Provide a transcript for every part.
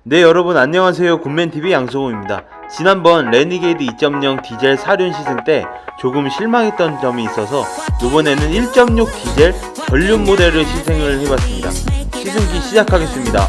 네, 여러분 안녕하세요. 굿맨TV 양성호입니다. 지난번 레니게이드 2.0 디젤 사륜 시승 때 조금 실망했던 점이 있어서 이번에는 1.6 디젤 전륜 모델을 시승을 해봤습니다. 시승기 시작하겠습니다.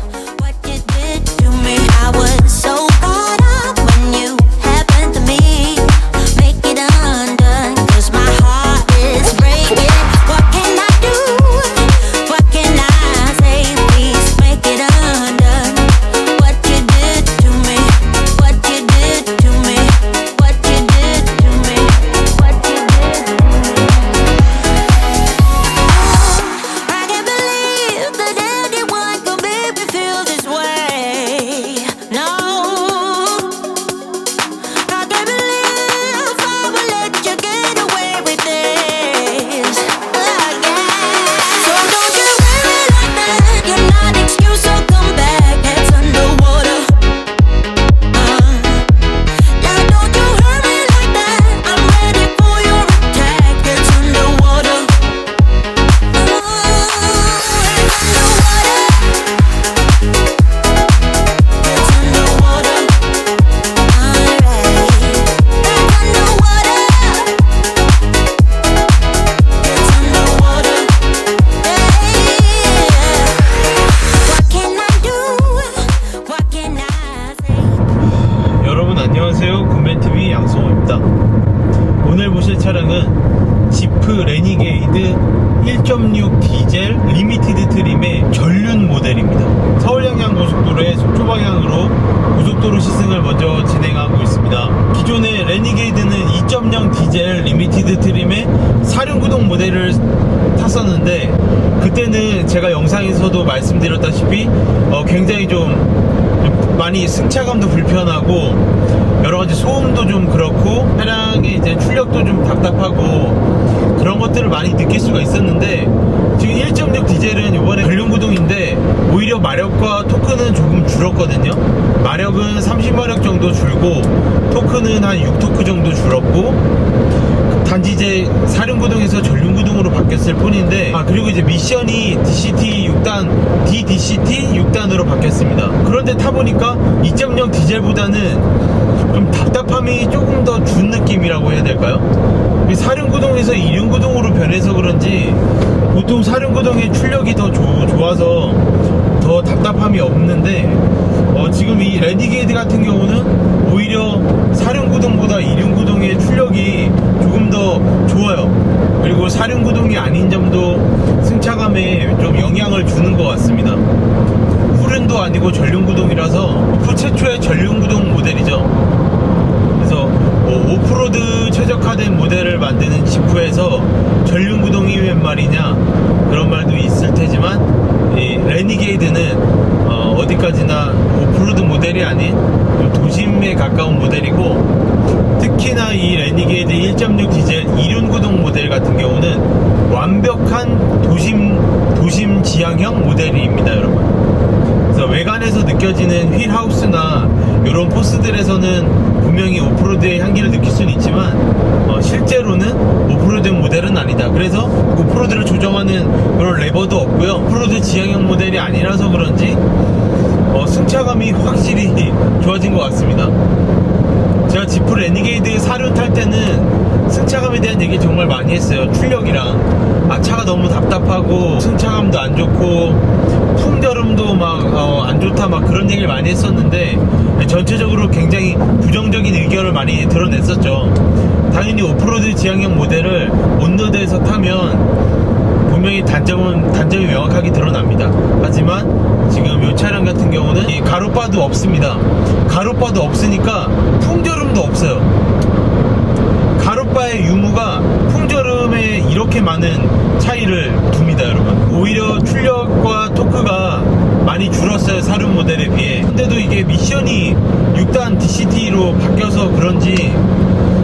안녕하세요, 굿맨TV 양성호입니다. 오늘 보실 차량은 지프 레니게이드 1.6 디젤 리미티드 트림의 전륜 모델입니다. 서울 양양 고속도로의 속초 방향으로 고속도로 시승을 먼저 진행하고 있습니다. 기존의 레니게이드는 2.0 디젤 리미티드 트림의 사륜구동 모델을 탔었는데, 그때는 제가 영상에서도 말씀드렸다시피 굉장히 좀 많이 승차감도 불편하고 여러가지 소음도 좀 그렇고 차량의 이제 출력도 좀 답답하고 그런 것들을 많이 느낄 수가 있었는데, 지금 1.6 디젤은 이번에 전륜구동인데 오히려 마력과 토크는 조금 줄었거든요. 마력은 30마력 정도 줄고 토크는 한 6토크 정도 줄었고, 단지 이제 사륜구동에서 전륜구동으로 바뀌었을 뿐인데, 그리고 이제 미션이 DCT 6단, DDCT 6단으로 바뀌었습니다. 그런데 타보니까 2.0 디젤보다는 좀 답답함이 조금 더 준 느낌이라고 해야 될까요? 사륜구동에서 2륜구동으로 변해서 그런지 보통 사륜구동의 출력이 더 좋아서 더 답답함이 없는데, 지금 이 레니게이드 같은 경우는 오히려 사륜구동보다 2륜구동의 출력이 조금 더 좋아요. 그리고 사륜구동이 아닌 점도 승차감에 좀 영향을 주는 것 같습니다. 후륜도 아니고 전륜구동이라서 오프 최초의 전륜구동 모델이죠. 그래서 오프로드 최적화된 모델을 만드는 지프에서 전륜구동이 웬 말이냐 그런 말도 있을 테지만, 이 레니게이드는 어디까지나 오프로드 모델이 아닌 도심에 가까운 모델이고, 특히나 이 레니게이드 1.6 디젤 2륜구동 모델 같은 경우는 완벽한 도심 지향형 모델입니다, 여러분. 그래서 외관에서 느껴지는 휠하우스나 이런 포스들에서는 분명히 오프로드의 향기를 느낄 수는 있지만 실제로는 오프로드 모델은 아니다. 그래서 오프로드를 조정하는 그런 레버도 없고요. 오프로드 지향형 모델이 아니라서 그런지 승차감이 확실히 좋아진 것 같습니다. 제가 지프 레니게이드 사륜 탈 때는 승차감에 대한 얘기 정말 많이 했어요. 출력이랑 차가 너무 답답하고 승차감도 안 좋고 풍겨름도 막 안 좋다 막 그런 얘기를 많이 했었는데, 전체적으로 굉장히 부정적인 의견을 많이 드러냈었죠. 당연히 오프로드 지향형 모델을 온로드에서 타면 분명히 단점이 명확하게 드러납니다. 하지만 지금 이 차량 같은 경우는 이 가로바도 없습니다. 가로바도 없으니까 풍절음도 없어요. 가로바의 유무가 풍절음에 이렇게 많은 차이를 둡니다, 여러분. 오히려 출력과 토크가 많이 줄었어요, 사륜 모델에 비해. 근데도 이게 미션이 6단 DCT로 바뀌어서 그런지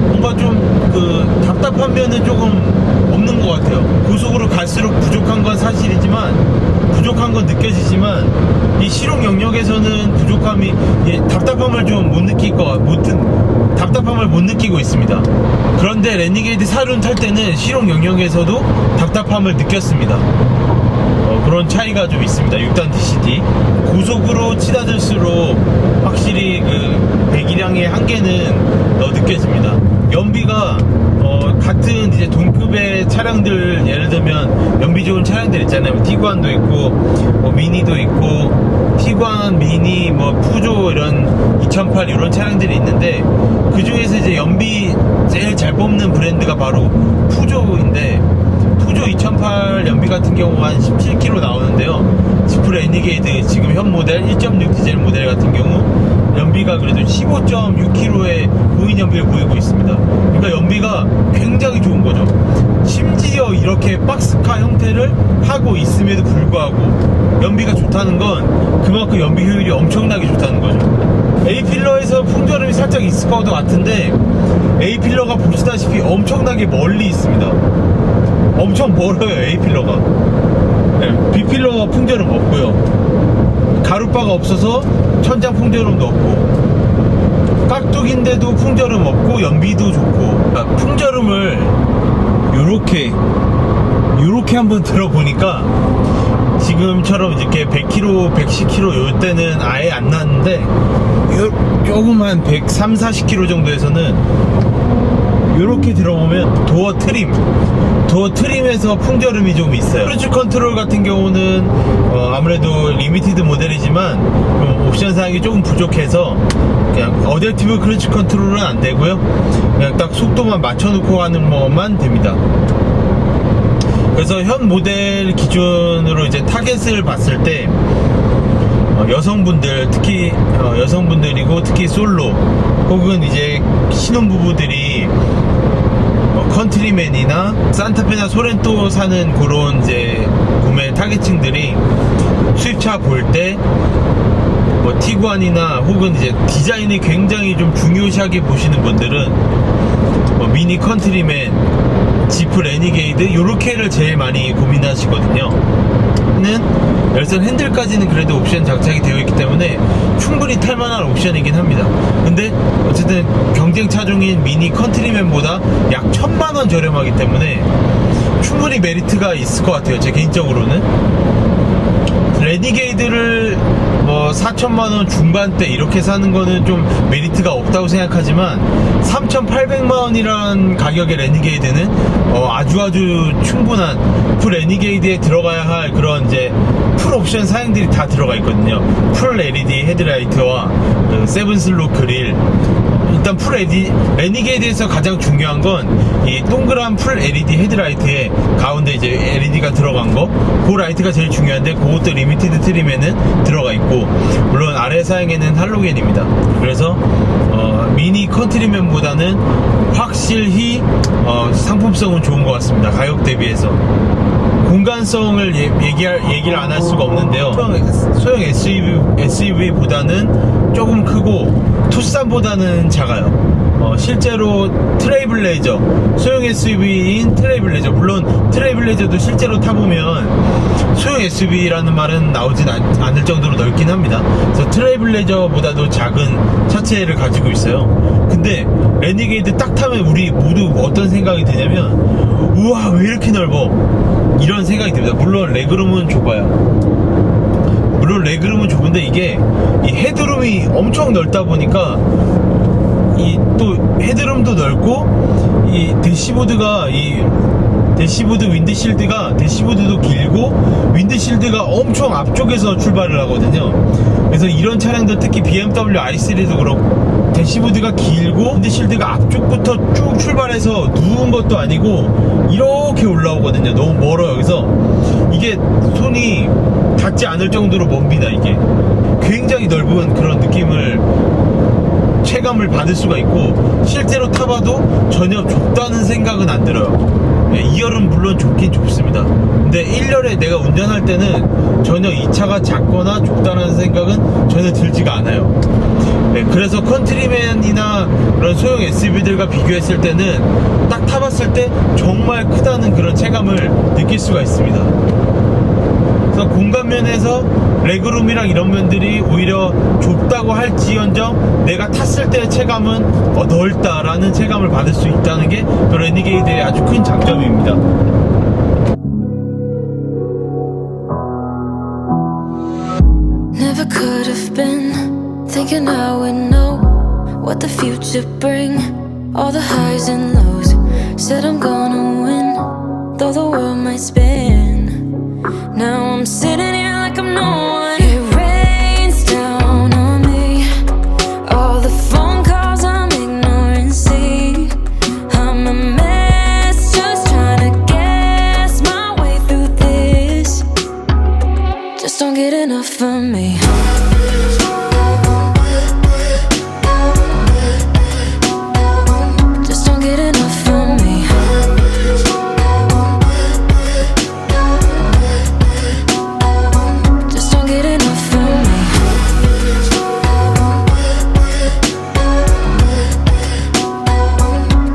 뭔가 좀 답답한 면은 조금 없는 것 같아요. 고속으로 갈수록 부족한 건 사실이지만, 부족한 건 느껴지지만, 이 실용 영역에서는 부족함이, 답답함을 좀 답답함을 못 느끼고 있습니다. 그런데 레니게이드 사륜 탈 때는 실용 영역에서도 답답함을 느꼈습니다. 그런 차이가 좀 있습니다. 6단 DCT 고속으로 치닫을수록 차량들 예를 들면 연비 좋은 차량들 있잖아요. 티구안도 있고 뭐 미니도 있고 티구안, 미니, 뭐 푸조 이런 2008 이런 차량들이 있는데 그 중에서 이제 연비 제일 잘 뽑는 브랜드가 바로 푸조인데 푸조 2008 연비 같은 경우 한 17km 나오는데요. 지프 레니게이드 지금 현 모델 1.6 디젤 모델 같은 경우 연비가 그래도 15.6km의 고인 연비를 보이고 있습니다. 그러니까 연비가 굉장히 좋은 거죠. 심지어 이렇게 박스카 형태를 하고 있음에도 불구하고 연비가 좋다는 건 그만큼 연비 효율이 엄청나게 좋다는 거죠. A필러에서 풍절음이 살짝 있을 것 같은데 A필러가 보시다시피 엄청나게 멀리 있습니다. 엄청 멀어요. A필러가. 네, B필러 풍절음 없고요. 가룻바가 없어서 천장 풍절음도 없고 깍두기인데도 풍절음 없고 연비도 좋고. 그러니까 풍절음을 요렇게 한번 들어보니까 지금처럼 이렇게 100km, 110km 요 때는 아예 안 났는데 조금 한 130, 40km 정도에서는 요렇게 들어보면 도어 트림에서 풍절음이 좀 있어요. 크루즈 컨트롤 같은 경우는 아무래도 리미티드 모델이지만 옵션 사항이 조금 부족해서 그냥 어댑티브 크루즈 컨트롤은 안 되고요. 그냥 딱 속도만 맞춰놓고 가는 것만 됩니다. 그래서 현 모델 기준으로 이제 타겟을 봤을 때 여성분들, 특히 여성분들이고 특히 솔로 혹은 이제 신혼부부들이 컨트리맨이나 산타페나 소렌토 사는 그런 이제 구매 타겟층들이 수입차 볼 때 뭐 티구안이나 혹은 이제 디자인이 굉장히 좀 중요시하게 보시는 분들은 뭐 미니 컨트리맨, 지프 레니게이드 요렇게를 제일 많이 고민하시거든요. 열선 핸들까지는 그래도 옵션 장착이 되어 있기 때문에 충분히 탈만한 옵션이긴 합니다. 근데 어쨌든 경쟁차 중인 미니 컨트리맨보다 약 1000만원 저렴하기 때문에 충분히 메리트가 있을 것 같아요. 제 개인적으로는. 레니게이드를 뭐 4천만원 중반대 이렇게 사는 거는 좀 메리트가 없다고 생각하지만 3,800만원이라는 가격의 레니게이드는 아주 충분한 풀 레니게이드에 들어가야 할 그런 이제 풀 옵션 사양들이 다 들어가 있거든요. 풀 LED 헤드라이트와 세븐 슬로 그릴. 일단 풀 레니게이드에서 가장 중요한 건 이 동그란 풀 LED 헤드라이트에 가운데 이제 LED가 들어간 거, 그 라이트가 제일 중요한데 그것도 리미티드 트림에는 들어가 있고, 물론 아래 사양에는 할로겐입니다. 그래서 미니 컨트리맨보다는 확실히 상품성은 좋은 것 같습니다. 가격 대비해서. 공간성을 얘기를 안 할 수가 없는데요. 소형 SUV보다는 조금 크고 투싼보다는 작아요. 실제로 트레일블레이저, 소형 SUV인 트레일블레이저, 물론 트레일블레이저도 실제로 타보면 소형 SUV라는 말은 나오진 않을 정도로 넓긴 합니다. 그래서 트레일블레이저보다도 작은 차체를 가지고 있어요. 근데 레니게이드 딱 타면 우리 모두 어떤 생각이 드냐면, 우와 왜 이렇게 넓어, 이런 생각이 듭니다. 물론 레그룸은 좁은데 이게 이 헤드룸이 엄청 넓다 보니까 이 또 헤드룸도 넓고 이 대시보드 윈드실드가 대시보드도 길고 윈드실드가 엄청 앞쪽에서 출발을 하거든요. 그래서 이런 차량들 특히 BMW i3도 그렇고 대시보드가 길고 윈드실드가 앞쪽부터 쭉 출발해서 누운 것도 아니고 이렇게 올라오거든요. 너무 멀어요. 그래서 이게 손이 닿지 않을 정도로 멉니다. 이게 굉장히 넓은 그런 체감을 받을 수가 있고, 실제로 타봐도 전혀 좁다는 생각은 안 들어요. 2열은 물론 좁긴 좁습니다. 근데 1열에 내가 운전할 때는 전혀 이 차가 작거나 좁다는 생각은 전혀 들지가 않아요. 그래서 컨트리맨이나 그런 소형 SUV들과 비교했을 때는 딱 타봤을 때 정말 크다는 그런 체감을 느낄 수가 있습니다. 그래서 공간 면에서 레그룸이랑 이런 면들이 오히려 좁다고 할지언정 내가 탔을 때의 체감은 넓다라는 체감을 받을 수 있다는 게 그 레니게이드의 아주 큰 장점입니다. Never could have been thinking I would know what the future bring. All the highs and lows, said I'm gonna win. though the world might spin. Now I'm sitting here like I'm no one. It rains down on me. All the phone calls I'm ignoring. See, I'm a mess, just trying to guess my way through this. Just don't get enough of me. Just don't get enough of me. Just don't get enough of me.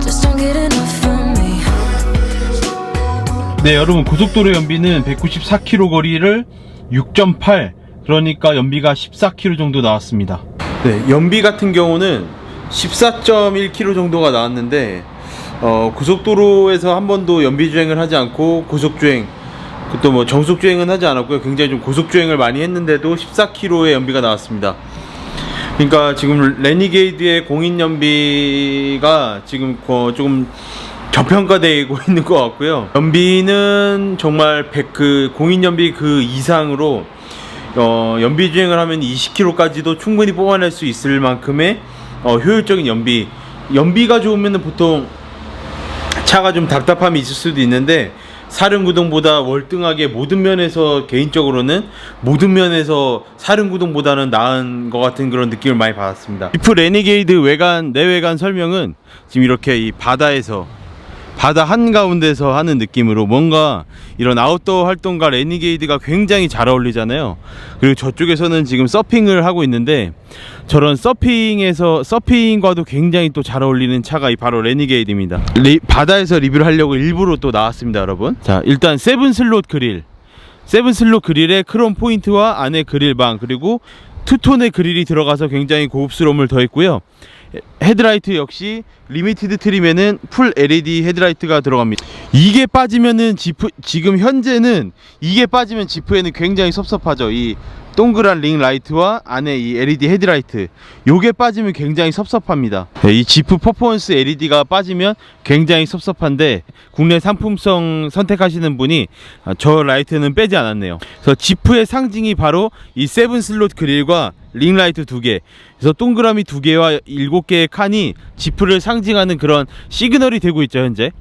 Just don't get enough of me. 네, 여러분, 고속도로 연비는 194km 거리를 6.8, 그러니까 연비가 14km 정도 나왔습니다. 네, 연비 같은 경우는 14.1km 정도가 나왔는데 고속도로에서 한 번도 연비 주행을 하지 않고 고속주행, 또 뭐 정속 주행은 하지 않았고요. 굉장히 좀 고속 주행을 많이 했는데도 14km의 연비가 나왔습니다. 그러니까 지금 레니게이드의 공인 연비가 지금 조금 저평가되고 있는 것 같고요. 연비는 정말 그 공인 연비 그 이상으로 연비 주행을 하면 20km까지도 충분히 뽑아낼 수 있을 만큼의 효율적인 연비가 좋으면 보통 차가 좀 답답함이 있을 수도 있는데, 사륜구동보다 월등하게 모든 면에서, 개인적으로는 모든 면에서 사륜구동보다는 나은 것 같은 그런 느낌을 많이 받았습니다. 지프 레니게이드 내외관 설명은 지금 이렇게 이 바다 한가운데서 하는 느낌으로, 뭔가 이런 아웃도어 활동가 레니게이드가 굉장히 잘 어울리잖아요. 그리고 저쪽에서는 지금 서핑을 하고 있는데, 저런 서핑과도 굉장히 또 잘 어울리는 차가 바로 레니게이드입니다. 바다에서 리뷰를 하려고 일부러 또 나왔습니다, 여러분. 자, 일단 세븐 슬롯 그릴에 크롬 포인트와 안에 그릴방, 그리고 투톤의 그릴이 들어가서 굉장히 고급스러움을 더했고요. 헤드라이트 역시 리미티드 트림에는 풀 LED 헤드라이트가 들어갑니다. 이게 빠지면은 지금 현재는 이게 빠지면 지프에는 굉장히 섭섭하죠. 이 동그란 링 라이트와 안에 이 LED 헤드라이트, 요게 빠지면 굉장히 섭섭합니다. 이 지프 퍼포먼스 LED가 빠지면 굉장히 섭섭한데, 국내 상품성 선택하시는 분이 저 라이트는 빼지 않았네요. 그래서 지프의 상징이 바로 이 세븐 슬롯 그릴과 링 라이트 2개, 그래서 동그라미 2개와 7개의 칸이 지프를 상징하는 그런 시그널이 되고 있죠, 현재.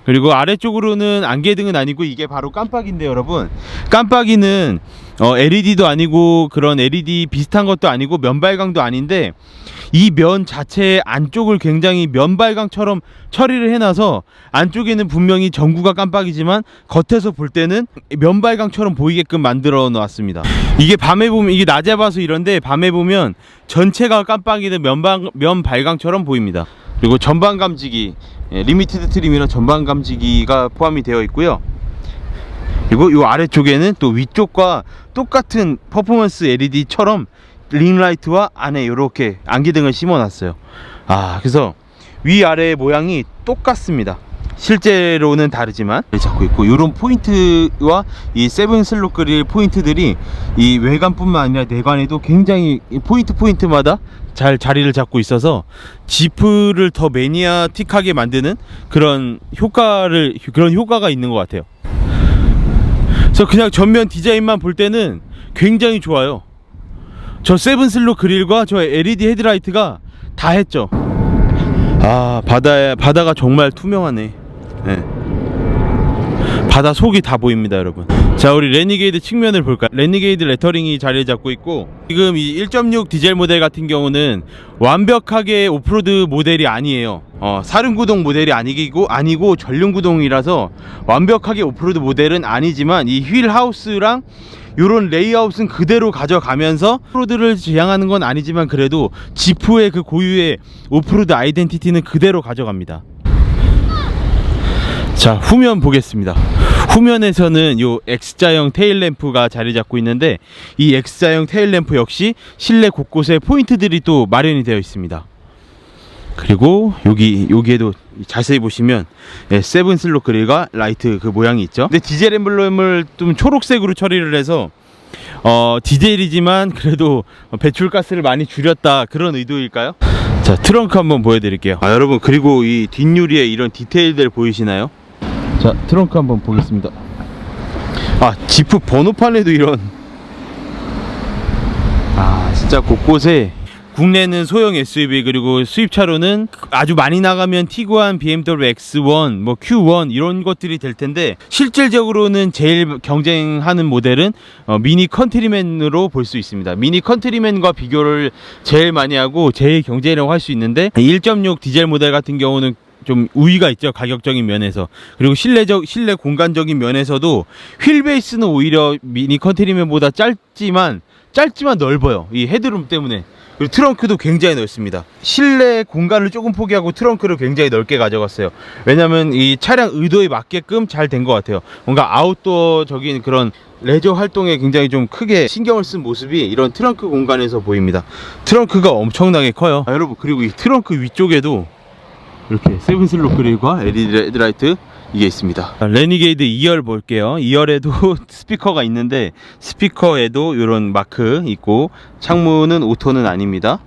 그리고 아래쪽으로는 안개등은 아니고 이게 바로 깜빡인데, 여러분, 깜빡이는 LED도 아니고 그런 LED 비슷한 것도 아니고 면발광도 아닌데, 이 면 자체의 안쪽을 굉장히 면발광처럼 처리를 해놔서 안쪽에는 분명히 전구가 깜빡이지만 겉에서 볼 때는 면발광처럼 보이게끔 만들어 놨습니다. 이게 밤에 보면, 이게 낮에 봐서 이런데 밤에 보면 전체가 깜빡이는 면발광처럼 보입니다. 그리고 전방 감지기, 리미티드 트림이나 전방 감지기가 포함이 되어 있고요. 그리고 이 아래쪽에는 또 위쪽과 똑같은 퍼포먼스 LED처럼 링라이트와 안에 이렇게 안개등을 심어놨어요. 그래서 위아래의 모양이 똑같습니다. 실제로는 다르지만 잡고 있고, 이런 포인트와 이 세븐 슬롯 그릴 포인트들이 이 외관뿐만 아니라 내관에도 굉장히 포인트마다 잘 자리를 잡고 있어서 지프를 더 매니아틱하게 만드는 그런 효과가 있는 것 같아요. 그래서 그냥 전면 디자인만 볼 때는 굉장히 좋아요. 저 세븐 슬롯 그릴과 저 LED 헤드라이트가 다 했죠. 바다가 정말 투명하네. 네. 바다 속이 다 보입니다, 여러분. 자, 우리 레니게이드 측면을 볼까요? 레니게이드 레터링이 자리를 잡고 있고, 지금 이 1.6 디젤 모델 같은 경우는 완벽하게 오프로드 모델이 아니에요. 사륜구동 모델이 아니고 전륜구동이라서 완벽하게 오프로드 모델은 아니지만, 이 휠 하우스랑 요런 레이아웃은 그대로 가져가면서 오프로드를 지향하는 건 아니지만, 그래도 지프의 그 고유의 오프로드 아이덴티티는 그대로 가져갑니다. 자, 후면 보겠습니다. 후면에서는 요 X자형 테일램프가 자리 잡고 있는데, 이 X자형 테일램프 역시 실내 곳곳에 포인트들이 또 마련이 되어 있습니다. 그리고 여기에도 자세히 보시면 세븐 슬롯 그릴과 라이트 그 모양이 있죠. 근데 디젤 엠블럼을 좀 초록색으로 처리를 해서 디젤이지만 그래도 배출가스를 많이 줄였다, 그런 의도일까요? 자, 트렁크 한번 보여드릴게요. 여러분, 그리고 이 뒷유리에 이런 디테일들 보이시나요? 자, 자, 트렁크 한번 보겠습니다. 아, 지프 번호판에도 이런, 아, 진짜 곳곳에 국내는 소형 SUV 그리고 수입차로는 아주 많이 나가면 티구안, BMW X1, 뭐 Q1 이런 것들이 될 텐데, 실질적으로는 제일 경쟁하는 모델은 미니 컨트리맨으로 볼 수 있습니다. 미니 컨트리맨과 비교를 제일 많이 하고 제일 경쟁이라고 할 수 있는데, 1.6 디젤 모델 같은 경우는 좀 우위가 있죠, 가격적인 면에서. 그리고 실내 공간적인 면에서도 휠 베이스는 오히려 미니 컨트리맨보다 짧지만 넓어요, 이 헤드룸 때문에. 그리고 트렁크도 굉장히 넓습니다. 실내 공간을 조금 포기하고 트렁크를 굉장히 넓게 가져갔어요. 왜냐면 이 차량 의도에 맞게끔 잘 된 것 같아요. 뭔가 아웃도어적인 그런 레저 활동에 굉장히 좀 크게 신경을 쓴 모습이 이런 트렁크 공간에서 보입니다. 트렁크가 엄청나게 커요. 아, 여러분, 그리고 이 트렁크 위쪽에도 이렇게 세븐 슬롯 그릴과 LED 헤드라이트 이게 있습니다. 레니게이드 2열 볼게요. 2열에도 스피커가 있는데, 스피커에도 이런 마크 있고, 창문은 오토는 아닙니다.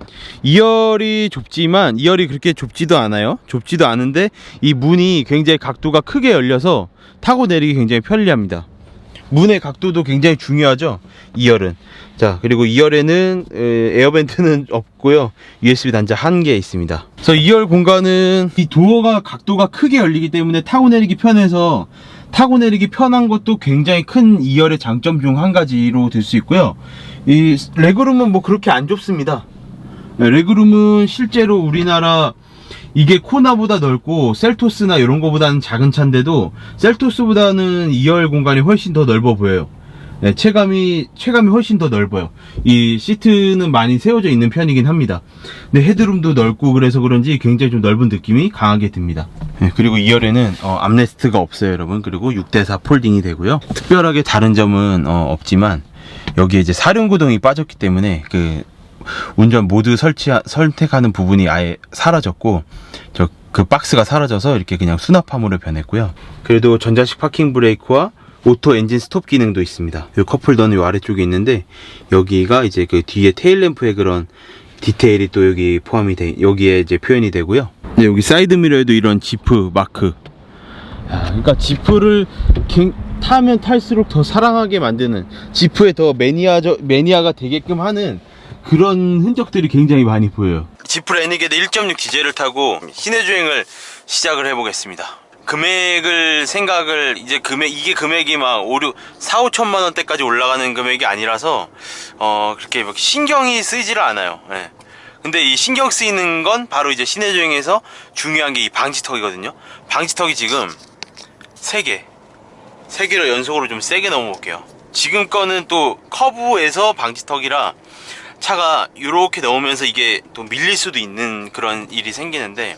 2열이 좁지만 2열이 그렇게 좁지도 않아요. 좁지도 않은데 이 문이 굉장히 각도가 크게 열려서 타고 내리기 굉장히 편리합니다. 문의 각도도 굉장히 중요하죠, 2열은. 자, 그리고 2열에는 에어벤트는 없고요. USB 단자 1개 있습니다. 그래서 2열 공간은 이 도어가 각도가 크게 열리기 때문에 타고 내리기 편해서, 타고 내리기 편한 것도 굉장히 큰 2열의 장점 중 한 가지로 들 수 있고요. 이 레그룸은 뭐 그렇게 안 좁습니다. 레그룸은 실제로 우리나라 이게 코나보다 넓고 셀토스나 이런 거보다는 작은 차인데도 셀토스보다는 2열 공간이 훨씬 더 넓어 보여요. 네, 체감이 훨씬 더 넓어요. 이 시트는 많이 세워져 있는 편이긴 합니다. 근데 헤드룸도 넓고 그래서 그런지 굉장히 좀 넓은 느낌이 강하게 듭니다. 네, 그리고 2열에는 암레스트가 없어요, 여러분. 그리고 6대4 폴딩이 되고요. 특별하게 다른 점은 없지만, 여기에 이제 사륜구동이 빠졌기 때문에 그 운전 모드 선택하는 부분이 아예 사라졌고, 그 박스가 사라져서 이렇게 그냥 수납함으로 변했고요. 그래도 전자식 파킹 브레이크와 오토 엔진 스톱 기능도 있습니다. 이 컵홀더는 이 아래쪽에 있는데, 여기가 이제 그 뒤에 테일 램프의 그런 디테일이 또 여기 여기에 이제 표현이 되고요. 네, 여기 사이드 미러에도 이런 지프 마크. 그러니까 지프를 타면 탈수록 더 사랑하게 만드는, 지프에 더 매니아가 되게끔 하는 그런 흔적들이 굉장히 많이 보여요. 지프 레니게이드 1.6 디젤을 타고 시내 주행을 시작을 해보겠습니다. 이제 이게 금액이 막 4, 5천만 원대까지 올라가는 금액이 아니라서 그렇게 막 신경이 쓰이지를 않아요. 네. 근데 이 신경 쓰이는 건 바로 이제 시내 주행에서 중요한 게 이 방지턱이거든요. 방지턱이 지금 3개로 연속으로 좀 세게 넘어볼게요. 지금 거는 또 커브에서 방지턱이라 차가 이렇게 넘으면서 이게 또 밀릴 수도 있는 그런 일이 생기는데,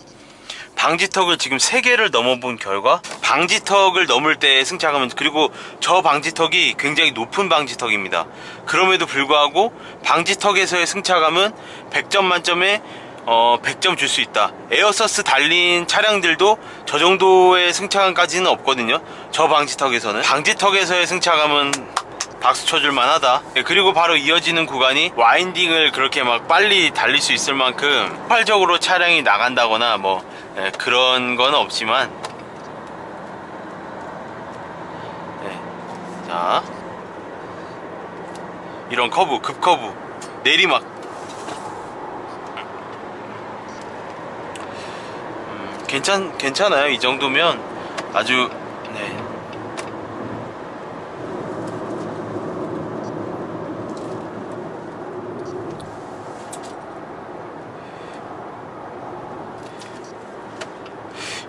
방지턱을 지금 3개를 넘어본 결과, 방지턱을 넘을 때 승차감은, 그리고 저 방지턱이 굉장히 높은 방지턱입니다. 그럼에도 불구하고 방지턱에서의 승차감은 100점 만점에 100점 줄 수 있다. 에어서스 달린 차량들도 저 정도의 승차감까지는 없거든요. 저 방지턱에서는. 방지턱에서의 승차감은 박수 쳐줄만 하다. 그리고 바로 이어지는 구간이 와인딩을 그렇게 막 빨리 달릴 수 있을 만큼 폭발적으로 차량이 나간다거나 뭐 그런 건 없지만, 자, 이런 커브, 급커브, 내리막, 괜찮아요. 이 정도면 아주, 네.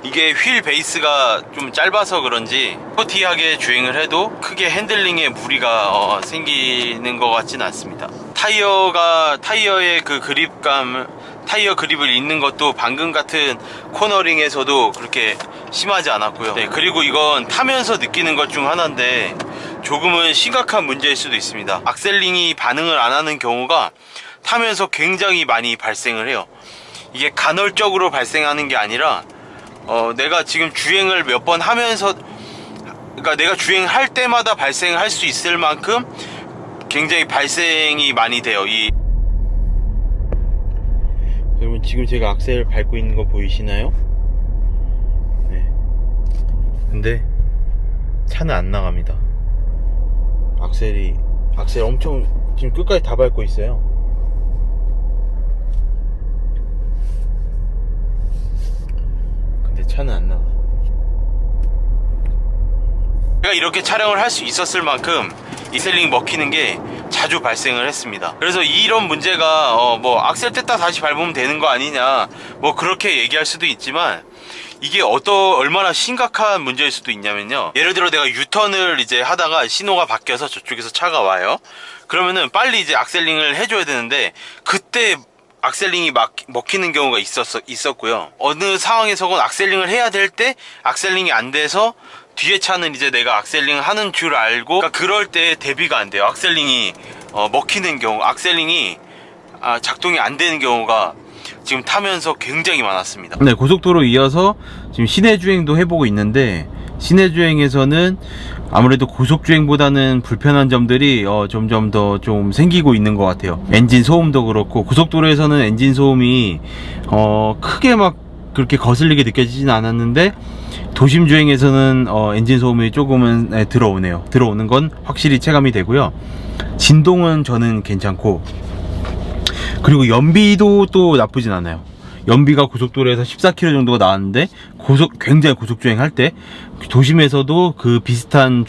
이게 휠 베이스가 좀 짧아서 그런지 스포티하게 주행을 해도 크게 핸들링에 무리가 생기는 것 같지는 않습니다. 타이어의 그 그립감, 타이어 그립을 잇는 것도 방금 같은 코너링에서도 그렇게 심하지 않았고요. 네, 그리고 이건 타면서 느끼는 것 중 하나인데 조금은 심각한 문제일 수도 있습니다. 악셀링이 반응을 안 하는 경우가 타면서 굉장히 많이 발생을 해요. 이게 간헐적으로 발생하는 게 아니라 내가 지금 주행을 몇 번 하면서, 그러니까 내가 주행할 때마다 발생할 수 있을 만큼 굉장히 발생이 많이 돼요. 여러분, 지금 제가 악셀을 밟고 있는 거 보이시나요? 네. 근데 차는 안 나갑니다. 악셀 엄청 지금 끝까지 다 밟고 있어요. 근데 차는 안 나가. 제가 이렇게 촬영을 할 수 있었을 만큼 악셀링이 먹히는 게 자주 발생을 했습니다. 그래서 이런 문제가 뭐 악셀 뗐다 다시 밟으면 되는 거 아니냐, 뭐 그렇게 얘기할 수도 있지만, 이게 얼마나 심각한 문제일 수도 있냐면요, 예를 들어 내가 유턴을 이제 하다가 신호가 바뀌어서 저쪽에서 차가 와요. 그러면은 빨리 이제 악셀링을 해줘야 되는데, 그때 악셀링이 먹히는 경우가 있었고요. 어느 상황에서건 악셀링을 해야 될 때 악셀링이 안 돼서 뒤에 차는 이제 내가 악셀링을 하는 줄 알고, 그러니까 그럴 때 대비가 안 돼요. 악셀링이 먹히는 경우, 악셀링이 작동이 안 되는 경우가 지금 타면서 굉장히 많았습니다. 네, 고속도로 이어서 지금 시내 주행도 해보고 있는데, 시내 주행에서는 아무래도 고속 주행보다는 불편한 점들이 점점 더 좀 생기고 있는 것 같아요. 엔진 소음도 그렇고, 고속도로에서는 엔진 소음이 크게 막 그렇게 거슬리게 느껴지진 않았는데, 도심 주행에서는 엔진 소음이 조금은 들어오는 건 확실히 체감이 되고요. 진동은 저는 괜찮고, 그리고 연비도 또 나쁘진 않아요. 연비가 고속도로에서 14km 정도가 나왔는데, 굉장히 고속 주행할 때 도심에서도 그 비슷한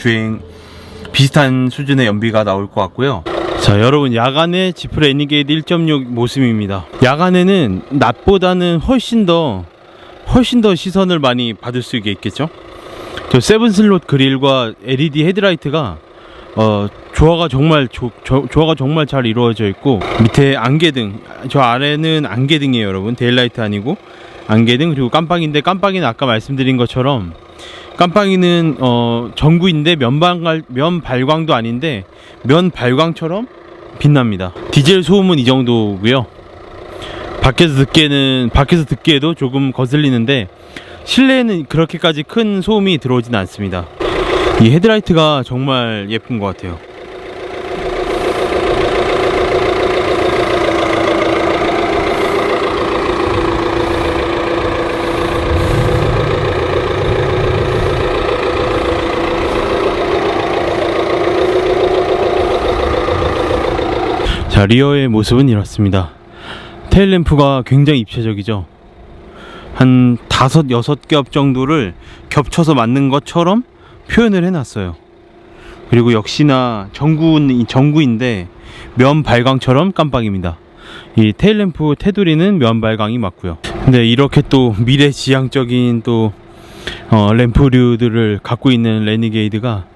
수준의 연비가 나올 것 같고요. 자, 여러분, 야간에 지프 레니게이드 1.6 모습입니다. 야간에는 낮보다는 훨씬 더 시선을 많이 받을 수 있겠죠. 저 7슬롯 그릴과 LED 헤드라이트가 조화가 정말 잘 이루어져 있고, 밑에 안개등, 저 아래는 안개등이에요 여러분. 데일라이트 아니고 안개등. 그리고 깜빡이인데, 깜빡이는 아까 말씀드린 것처럼 깜빡이는 전구인데 면 발광도 아닌데 면 발광처럼 빛납니다. 디젤 소음은 이 정도고요. 밖에서 듣기에도 조금 거슬리는데, 실내에는 그렇게까지 큰 소음이 들어오진 않습니다. 이 헤드라이트가 정말 예쁜 것 같아요. 자, 리어의 모습은 이렇습니다. 테일램프가 굉장히 입체적이죠. 한 5-6겹 정도를 겹쳐서 만든 것처럼 표현을 해놨어요. 그리고 역시나 전구인데 면 발광처럼 깜빡입니다. 이 테일램프 테두리는 면 발광이 맞고요. 근데 이렇게 또 미래지향적인 또 램프류들을 갖고 있는 레니게이드가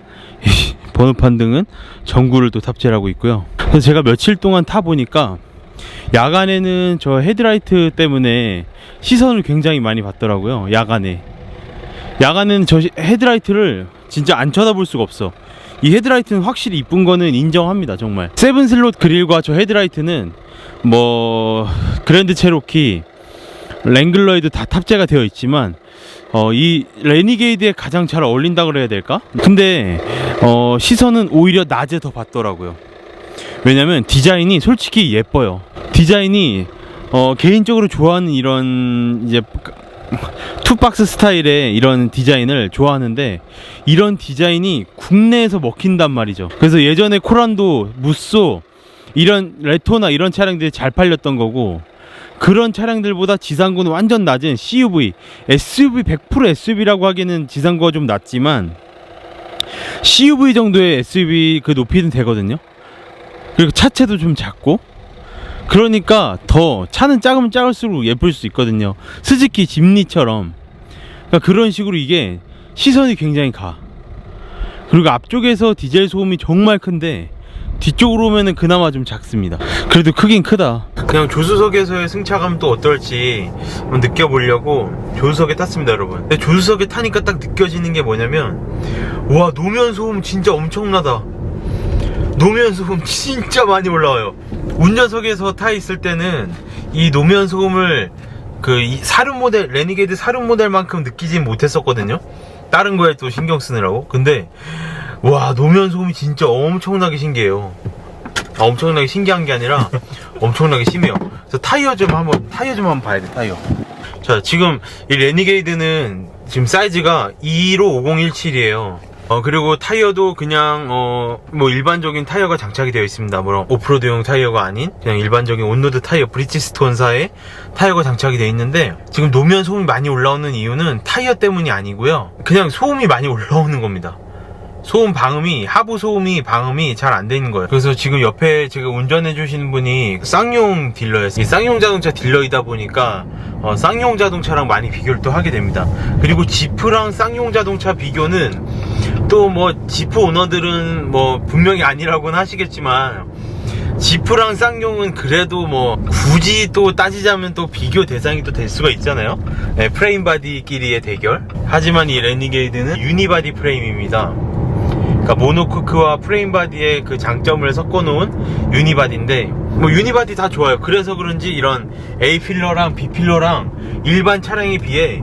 번호판 등은 전구를 또 탑재를 하고 있고요. 그래서 제가 며칠 동안 타보니까 야간에는 저 헤드라이트 때문에 시선을 굉장히 많이 받더라고요. 야간에는 저 헤드라이트를 진짜 안 쳐다볼 수가 없어. 이 헤드라이트는 확실히 이쁜 거는 인정합니다. 정말 7슬롯 그릴과 저 헤드라이트는 뭐 그랜드 체로키, 랭글러에도 다 탑재가 되어 있지만 이 레니게이드에 가장 잘 어울린다 그래야 될까? 근데 시선은 오히려 낮에 더 받더라고요. 왜냐면 디자인이 솔직히 예뻐요. 디자인이 개인적으로 좋아하는 이런 이제 투박스 스타일의 이런 디자인을 좋아하는데, 이런 디자인이 국내에서 먹힌단 말이죠. 그래서 예전에 코란도, 무쏘, 이런 레토나 이런 차량들이 잘 팔렸던 거고, 그런 차량들보다 지상고는 완전 낮은 CUV, SUV 100% SUV라고 하기에는 지상고가 좀 낮지만 CUV 정도의 SUV 그 높이는 되거든요. 그리고 차체도 좀 작고, 그러니까 더 차는 작으면 작을수록 예쁠 수 있거든요. 스즈키 짐니처럼. 그러니까 그런 식으로 이게 시선이 굉장히 가. 그리고 앞쪽에서 디젤 소음이 정말 큰데 뒤쪽으로 오면은 그나마 좀 작습니다. 그래도 크긴 크다. 그냥 조수석에서의 승차감 또 어떨지 한번 느껴보려고 조수석에 탔습니다, 여러분. 근데 조수석에 타니까 딱 느껴지는 게 뭐냐면, 와, 노면 소음 진짜 엄청나다. 노면 소음 진짜 많이 올라와요. 운전석에서 타 있을 때는 이 노면 소음을 레니게이드 사륜 모델만큼 느끼진 못했었거든요. 다른 거에 또 신경 쓰느라고. 근데 와, 노면 소음이 진짜 엄청나게 신기해요. 엄청나게 신기한 게 아니라 엄청나게 심해요. 그래서 타이어 좀 한번 봐야 돼. 타이어. 자, 지금 이 레니게이드는 지금 사이즈가 215 5017이에요 그리고 타이어도 그냥 뭐 일반적인 타이어가 장착이 되어 있습니다. 뭐 오프로드용 타이어가 아닌 그냥 일반적인 온로드 타이어, 브리지스톤사의 타이어가 장착이 되어 있는데, 지금 노면 소음이 많이 올라오는 이유는 타이어 때문이 아니고요, 그냥 소음이 많이 올라오는 겁니다. 소음 방음이, 하부 소음이 방음이 잘 안 되는 거예요. 그래서 지금 옆에 제가 운전해 주시는 분이 쌍용 딜러였어요. 쌍용 자동차 딜러이다 보니까 쌍용 자동차랑 많이 비교를 또 하게 됩니다. 그리고 지프랑 쌍용 자동차 비교는 또 뭐 지프 오너들은 뭐 분명히 아니라고는 하시겠지만, 지프랑 쌍용은 그래도 뭐 굳이 또 따지자면 또 비교 대상이 또 될 수가 있잖아요. 네, 프레임 바디끼리의 대결. 하지만 이 레니게이드는 유니바디 프레임입니다. 그러니까 모노코크와 프레임 바디의 그 장점을 섞어놓은 유니바디인데, 뭐 유니바디 다 좋아요. 그래서 그런지 이런 A 필러랑 B 필러랑 일반 차량에 비해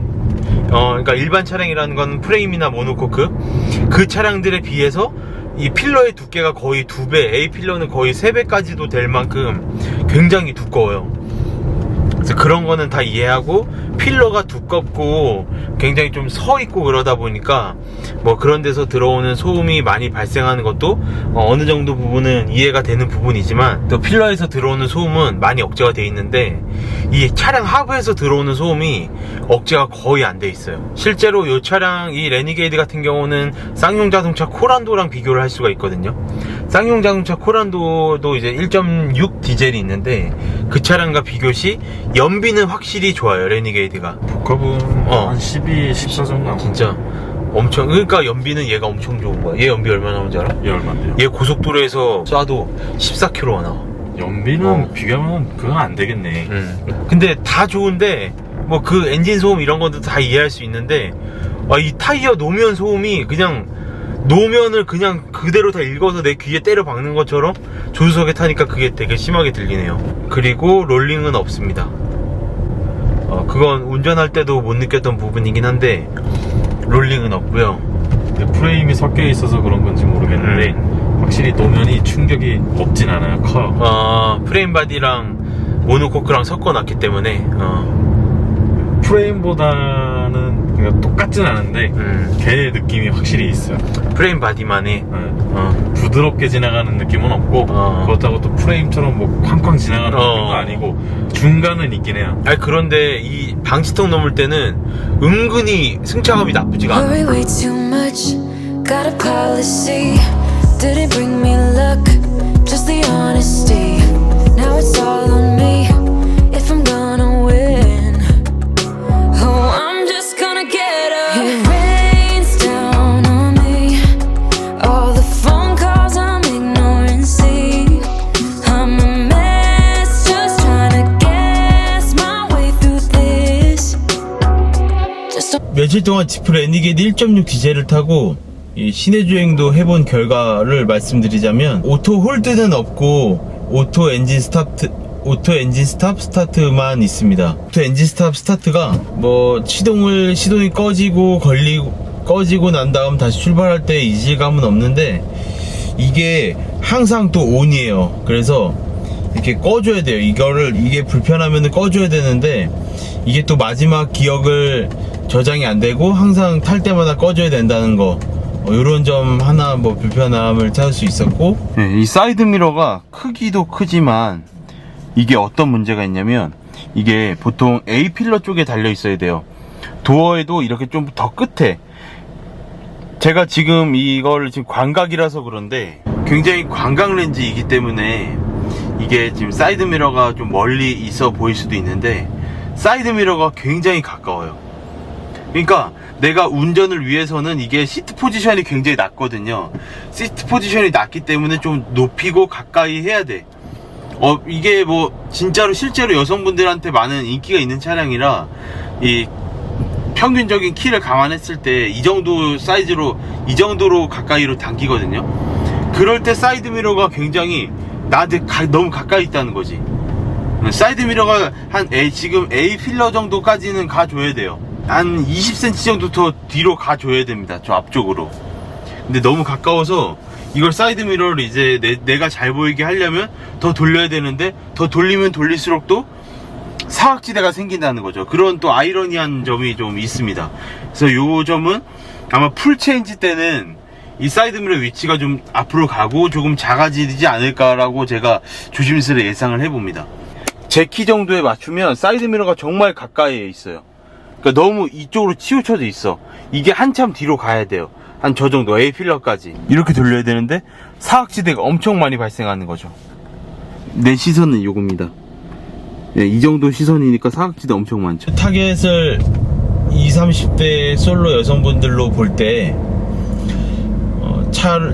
그러니까 일반 차량이라는 건 프레임이나 모노코크, 그 차량들에 비해서 이 필러의 두께가 거의 2배, A 필러는 거의 3배까지도 될 만큼 굉장히 두꺼워요. 그래서 그런 거는 다 이해하고, 필러가 두껍고 굉장히 좀 서 있고 그러다 보니까 뭐 그런 데서 들어오는 소음이 많이 발생하는 것도 어느 정도 부분은 이해가 되는 부분이지만, 또 필러에서 들어오는 소음은 많이 억제가 돼 있는데, 이 차량 하부에서 들어오는 소음이 억제가 거의 안 돼 있어요. 실제로 이 차량, 이 레니게이드 같은 경우는 쌍용 자동차 코란도랑 비교를 할 수가 있거든요. 쌍용 자동차 코란도도 이제 1.6 디젤이 있는데, 그 차량과 비교 시 연비는 확실히 좋아요, 레니게이드가. 복합은 한 12, 14 정도 나오고. 진짜 엄청, 그러니까 연비는 얘가 엄청 좋은 거야. 얘 연비 얼마 나오는지 알아? 얘 얼마인데요? 얘 고속도로에서 쏴도 14km가 나와. 연비는 비교하면 그건 안 되겠네. 근데 다 좋은데 뭐 그 엔진 소음 이런 것도 다 이해할 수 있는데, 이 타이어 노면 소음이 그냥 노면을 그냥 그대로 다 읽어서 내 귀에 때려 박는 것처럼 조수석에 타니까 그게 되게 심하게 들리네요. 그리고 롤링은 없습니다. 그건 운전할 때도 못 느꼈던 부분이긴 한데, 롤링은 없고요. 프레임이 섞여 있어서 그런 건지 모르겠는데 확실히 노면이 충격이 없진 않아요. 커요. 프레임 바디랑 모노코크랑 섞어놨기 때문에 프레임보다는 그냥 똑같진 않은데 걔 느낌이 확실히 있어요. 프레임 바디만의 부드럽게 지나가는 느낌은 없고, 그렇다고 또 프레임처럼 뭐 쾅쾅 지나가는 느낌도 아니고 중간은 있긴 해요. 그런데 이 방지턱 넘을 때는 은근히 승차감이 나쁘지가 않아. Worry way too much. Got a policy. Didn't bring me luck, just the honesty. Now it's all on me. If I'm gonna win, oh, I'm just gonna get up. It rains down on me. All the phone calls I'm ignoring. See, I'm a mess, just trying to guess my way through this. Just 며칠 동안 지프 레니게이드 1.6 디젤을 타고 이 시내 주행도 해본 결과를 말씀드리자면, 오토 홀드는 없고 오토 엔진 스탑 스타트만 있습니다. 오토 엔진 스탑 스타트가 뭐 시동이 꺼지고 난 다음 다시 출발할 때 이질감은 없는데, 이게 항상 또 온이에요. 그래서 이렇게 꺼줘야 돼요. 이게 불편하면 꺼줘야 되는데, 이게 또 마지막 기억을 저장이 안 되고 항상 탈 때마다 꺼줘야 된다는 거, 이런 점 하나 뭐 불편함을 찾을 수 있었고, 이 사이드 미러가 크기도 크지만 이게 어떤 문제가 있냐면, 이게 보통 A 필러 쪽에 달려 있어야 돼요. 도어에도 이렇게 좀 더 끝에, 제가 지금 이걸 지금 광각이라서 그런데 굉장히 광각 렌즈이기 때문에 이게 지금 사이드 미러가 좀 멀리 있어 보일 수도 있는데, 사이드 미러가 굉장히 가까워요. 그러니까 내가 운전을 위해서는 이게 시트 포지션이 굉장히 낮거든요. 시트 포지션이 낮기 때문에 좀 높이고 가까이 해야 돼. 이게 뭐 진짜로 실제로 여성분들한테 많은 인기가 있는 차량이라, 이 평균적인 키를 감안했을 때 이 정도 사이즈로, 이 정도로 가까이로 당기거든요. 그럴 때 사이드 미러가 굉장히 나한테 너무 가까이 있다는 거지. 사이드 미러가 지금 A 필러 정도까지는 가줘야 돼요. 한 20cm 정도 더 뒤로 가줘야 됩니다. 저 앞쪽으로. 근데 너무 가까워서 이걸 사이드 미러를 이제 내가 잘 보이게 하려면 더 돌려야 되는데, 더 돌리면 돌릴수록 또 사각지대가 생긴다는 거죠. 그런 또 아이러니한 점이 좀 있습니다. 그래서 요 점은 아마 풀 체인지 때는 이 사이드미러 위치가 좀 앞으로 가고 조금 작아지지 않을까라고 제가 조심스레 예상을 해봅니다. 제 키 정도에 맞추면 사이드미러가 정말 가까이에 있어요. 그러니까 너무 이쪽으로 치우쳐져 있어. 이게 한참 뒤로 가야 돼요. 한 저 정도 A필러까지 이렇게 돌려야 되는데 사각지대가 엄청 많이 발생하는 거죠. 내 시선은 요겁니다. 네, 이 정도 시선이니까 사각지대 엄청 많죠. 타겟을 20, 30대 솔로 여성분들로 볼 때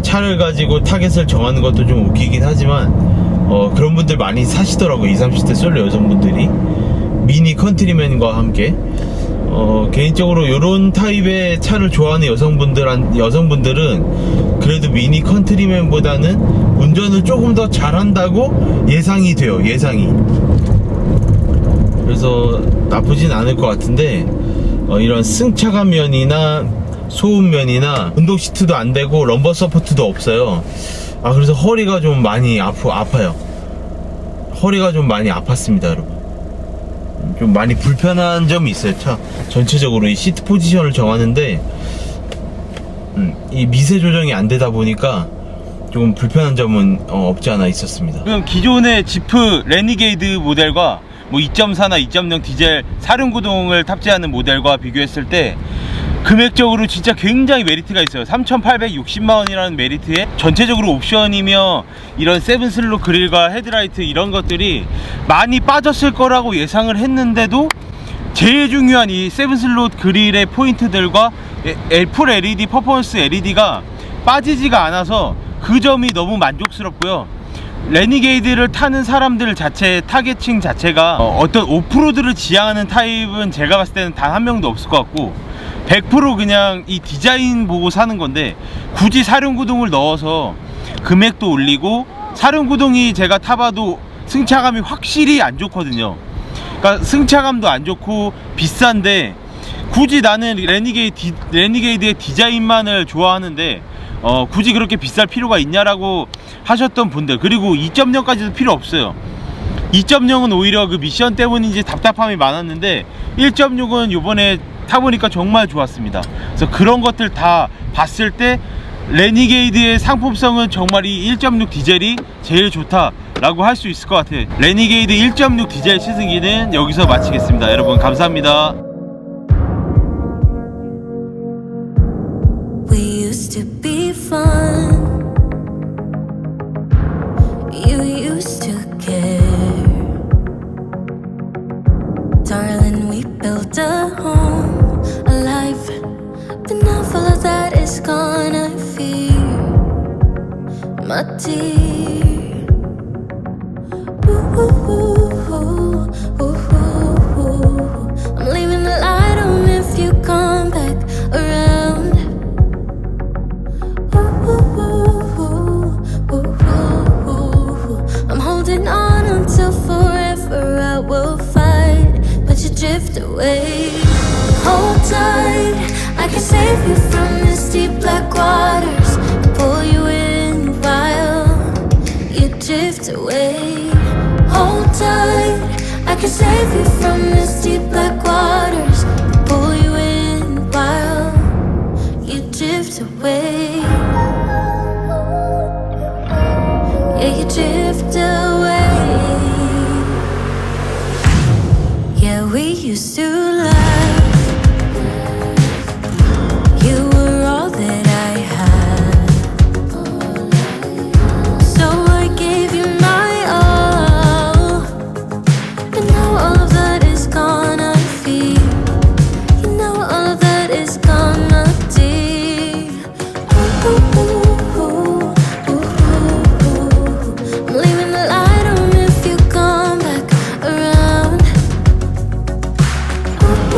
차를 가지고 타겟을 정하는 것도 좀 웃기긴 하지만 그런 분들 많이 사시더라고요. 20, 30대 솔로 여성분들이 미니 컨트리맨과 함께 개인적으로 이런 타입의 차를 좋아하는 여성분들은 그래도 미니 컨트리맨보다는 운전을 조금 더 잘한다고 예상이 돼요. 예상이. 그래서 나쁘진 않을 것 같은데 이런 승차감 면이나 소음 면이나 운동 시트도 안 되고 럼버 서포트도 없어요. 그래서 허리가 좀 많이 아파요. 허리가 좀 많이 아팠습니다, 여러분. 좀 많이 불편한 점이 있어요. 차 전체적으로 이 시트 포지션을 정하는데 이 미세 조정이 안 되다 보니까 조금 불편한 점은 없지 않아 있었습니다. 지금 기존의 지프 레니게이드 모델과 뭐 2.4나 2.0 디젤 사륜구동을 탑재하는 모델과 비교했을 때 금액적으로 진짜 굉장히 메리트가 있어요. 3,860만원이라는 메리트에 전체적으로 옵션이며 이런 세븐슬롯 그릴과 헤드라이트 이런 것들이 많이 빠졌을 거라고 예상을 했는데도 제일 중요한 이 세븐슬롯 그릴의 포인트들과 풀 LED, 퍼포먼스 LED가 빠지지가 않아서 그 점이 너무 만족스럽고요. 레니게이드를 타는 사람들 자체, 타겟층 자체가 어떤 오프로드를 지향하는 타입은 제가 봤을 때는 단 한 명도 없을 것 같고 100% 그냥 이 디자인 보고 사는 건데 굳이 사륜구동을 넣어서 금액도 올리고 사륜구동이 제가 타봐도 승차감이 확실히 안 좋거든요. 그러니까 승차감도 안 좋고 비싼데 굳이 나는 레니게이드의 디자인만을 좋아하는데 굳이 그렇게 비쌀 필요가 있냐라고 하셨던 분들, 그리고 2.0까지도 필요 없어요. 2.0은 오히려 그 미션 때문인지 답답함이 많았는데 1.6은 요번에 타보니까 정말 좋았습니다. 그래서 그런 것들 다 봤을 때 레니게이드의 상품성은 정말 이 1.6 디젤이 제일 좋다라고 할 수 있을 것 같아요. 레니게이드 1.6 디젤 시승기는 여기서 마치겠습니다. 여러분 감사합니다. We used to be fun. You used to care. Darling, we built a home, a life. But now all of that is gone. I fear, my dear. Ooh, ooh, ooh, ooh, ooh, ooh. I'm leaving the light on if you come back around. I'm holding on until forever. I will fight, but you drift away. Hold tight, I can save you from these deep black waters. Pull you in while you drift away. Hold tight, I can save you from these deep black waters. Pull you in while you drift away. Yeah, you drift away. Yeah, we used to laugh. You were all that I had. So I gave you my all. But now all of that is gone. I feel, you know, all of that is gone, my dear. Ooh, ooh, ooh. I'm leaving the light on if you come back around. Ooh,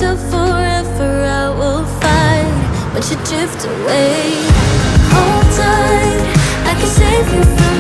till forever I will fight, but you drift away. Hold tight, I can save you from